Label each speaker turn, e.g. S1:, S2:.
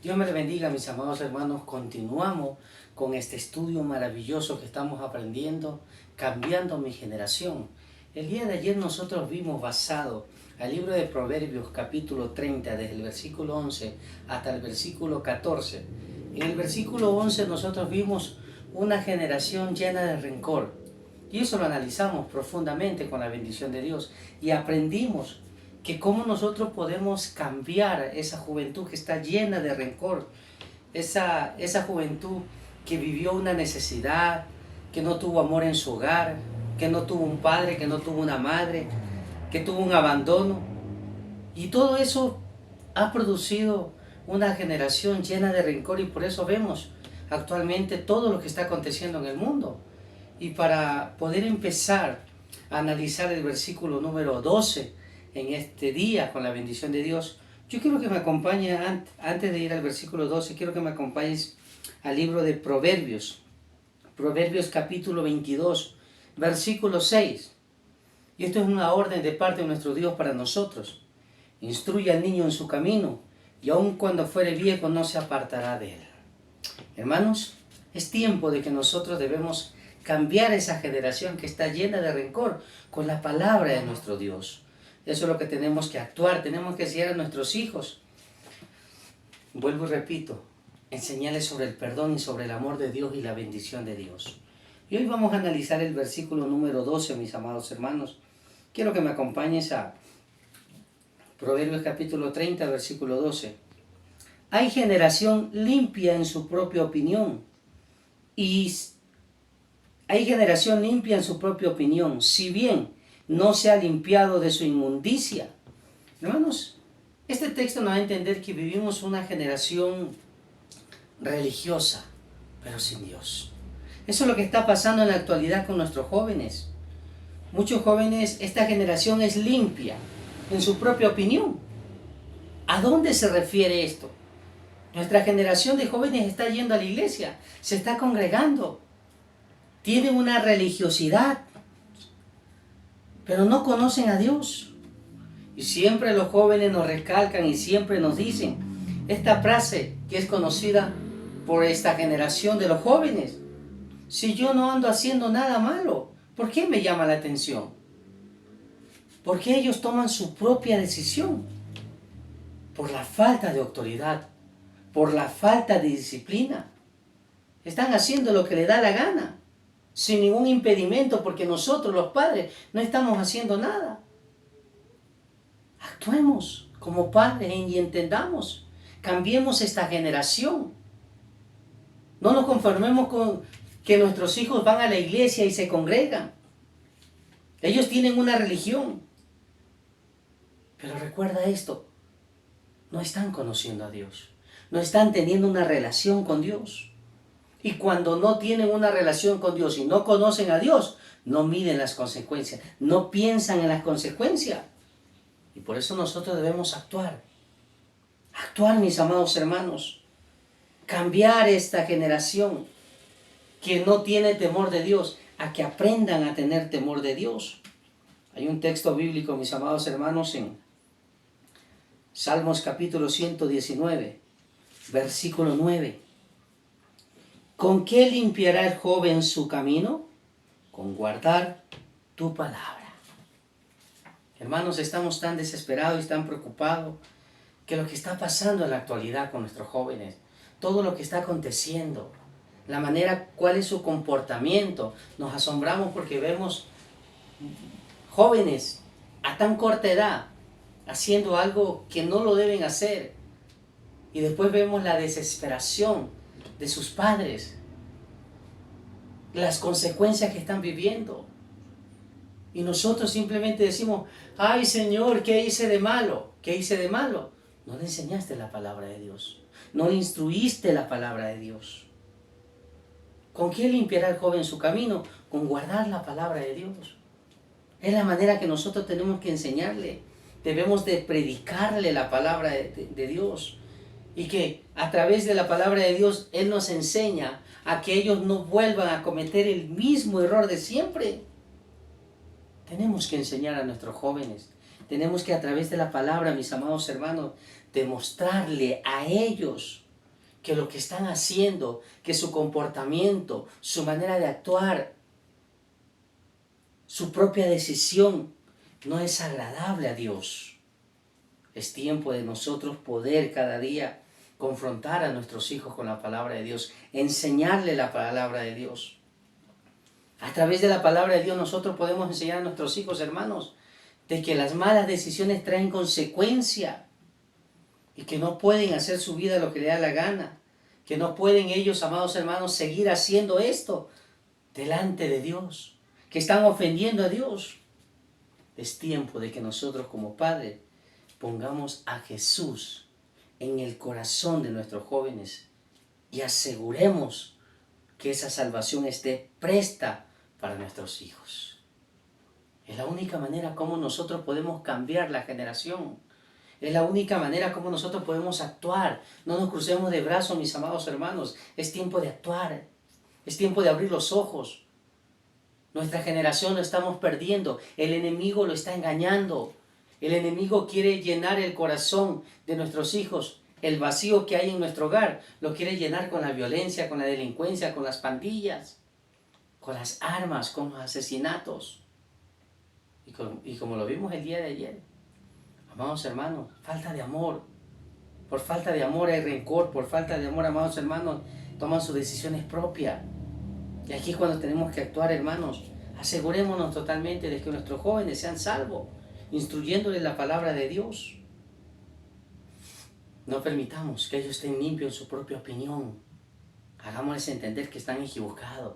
S1: Dios me le bendiga, mis amados hermanos. Continuamos con este estudio maravilloso que estamos aprendiendo, cambiando mi generación. El día de ayer nosotros vimos basado al libro de Proverbios capítulo 30, desde el versículo 11 hasta el versículo 14. En el versículo 11 nosotros vimos una generación llena de rencor. Y eso lo analizamos profundamente con la bendición de Dios. Y aprendimos que cómo nosotros podemos cambiar esa juventud que está llena de rencor, esa juventud que vivió una necesidad, que no tuvo amor en su hogar, que no tuvo un padre, que no tuvo una madre, que tuvo un abandono. Y todo eso ha producido una generación llena de rencor, y por eso vemos actualmente todo lo que está aconteciendo en el mundo. Y para poder empezar a analizar el versículo número 12 en este día con la bendición de Dios, yo quiero que me acompañe, antes de ir al versículo 12, quiero que me acompañes al libro de Proverbios, Proverbios capítulo 22, versículo 6. Y esto es una orden de parte de nuestro Dios para nosotros. Instruye al niño en su camino, y aun cuando fuere viejo no se apartará de él. Hermanos, es tiempo de que nosotros debemos cambiar esa generación que está llena de rencor con la palabra de nuestro Dios. Eso es lo que tenemos que actuar, tenemos que enseñar a nuestros hijos. Vuelvo y repito, enseñarles sobre el perdón y sobre el amor de Dios y la bendición de Dios. Y hoy vamos a analizar el versículo número 12, mis amados hermanos. Quiero que me acompañes a Proverbios capítulo 30, versículo 12. Hay generación limpia en su propia opinión, y hay generación limpia en su propia opinión, si bien no se ha limpiado de su inmundicia. Hermanos, este texto nos va a entender que vivimos una generación religiosa, pero sin Dios. Eso es lo que está pasando en la actualidad con nuestros jóvenes. Muchos jóvenes, esta generación es limpia en su propia opinión. ¿A dónde se refiere esto? Nuestra generación de jóvenes está yendo a la iglesia, se está congregando, tienen una religiosidad, pero no conocen a Dios. Y siempre los jóvenes nos recalcan y siempre nos dicen esta frase que es conocida por esta generación de los jóvenes: si yo no ando haciendo nada malo, ¿por qué me llama la atención? Porque ellos toman su propia decisión por la falta de autoridad, por la falta de disciplina. Están haciendo lo que les da la gana, sin ningún impedimento, porque nosotros los padres no estamos haciendo nada. Actuemos como padres y entendamos, cambiemos esta generación. No nos conformemos con que nuestros hijos van a la iglesia y se congregan. Ellos tienen una religión. Pero recuerda esto, no están conociendo a Dios, no están teniendo una relación con Dios. Y cuando no tienen una relación con Dios y no conocen a Dios, no miden las consecuencias, no piensan en las consecuencias. Y por eso nosotros debemos actuar, mis amados hermanos, cambiar esta generación que no tiene temor de Dios, a que aprendan a tener temor de Dios. Hay un texto bíblico, mis amados hermanos, en Salmos capítulo 119, versículo 9. ¿Con qué limpiará el joven su camino? Con guardar tu palabra. Hermanos, estamos tan desesperados y tan preocupados que lo que está pasando en la actualidad con nuestros jóvenes, todo lo que está aconteciendo, la manera, cuál es su comportamiento, nos asombramos porque vemos jóvenes a tan corta edad haciendo algo que no lo deben hacer, y después vemos la desesperación de sus padres, las consecuencias que están viviendo, y nosotros simplemente decimos: ay Señor, ¿qué hice de malo? ¿Qué hice de malo? No le enseñaste la palabra de Dios, no le instruiste la palabra de Dios. ¿Con qué limpiará el joven su camino? Con guardar la palabra de Dios. Es la manera que nosotros tenemos que enseñarle. Debemos de predicarle la palabra de Dios. Y que a través de la palabra de Dios Él nos enseña a que ellos no vuelvan a cometer el mismo error de siempre. Tenemos que enseñar a nuestros jóvenes. Tenemos que, a través de la palabra, mis amados hermanos, demostrarle a ellos que lo que están haciendo, que su comportamiento, su manera de actuar, su propia decisión no es agradable a Dios. Es tiempo de nosotros poder cada día confrontar a nuestros hijos con la palabra de Dios, enseñarle la palabra de Dios. A través de la palabra de Dios nosotros podemos enseñar a nuestros hijos, hermanos, de que las malas decisiones traen consecuencia y que no pueden hacer su vida lo que les da la gana, que no pueden ellos, amados hermanos, seguir haciendo esto delante de Dios, que están ofendiendo a Dios. Es tiempo de que nosotros como padres pongamos a Jesús en el corazón de nuestros jóvenes y aseguremos que esa salvación esté presta para nuestros hijos. Es la única manera como nosotros podemos cambiar la generación. Es la única manera como nosotros podemos actuar. No nos crucemos de brazos, mis amados hermanos. Es tiempo de actuar. Es tiempo de abrir los ojos. Nuestra generación lo estamos perdiendo. El enemigo lo está engañando. El enemigo quiere llenar el corazón de nuestros hijos. El vacío que hay en nuestro hogar lo quiere llenar con la violencia, con la delincuencia, con las pandillas, con las armas, con los asesinatos. Y como lo vimos el día de ayer, amados hermanos, falta de amor. Por falta de amor hay rencor, por falta de amor, amados hermanos, toman sus decisiones propias. Y aquí es cuando tenemos que actuar, hermanos. Asegurémonos totalmente de que nuestros jóvenes sean salvos, instruyéndoles la palabra de Dios. No permitamos que ellos estén limpios en su propia opinión. Hagámosles entender que están equivocados.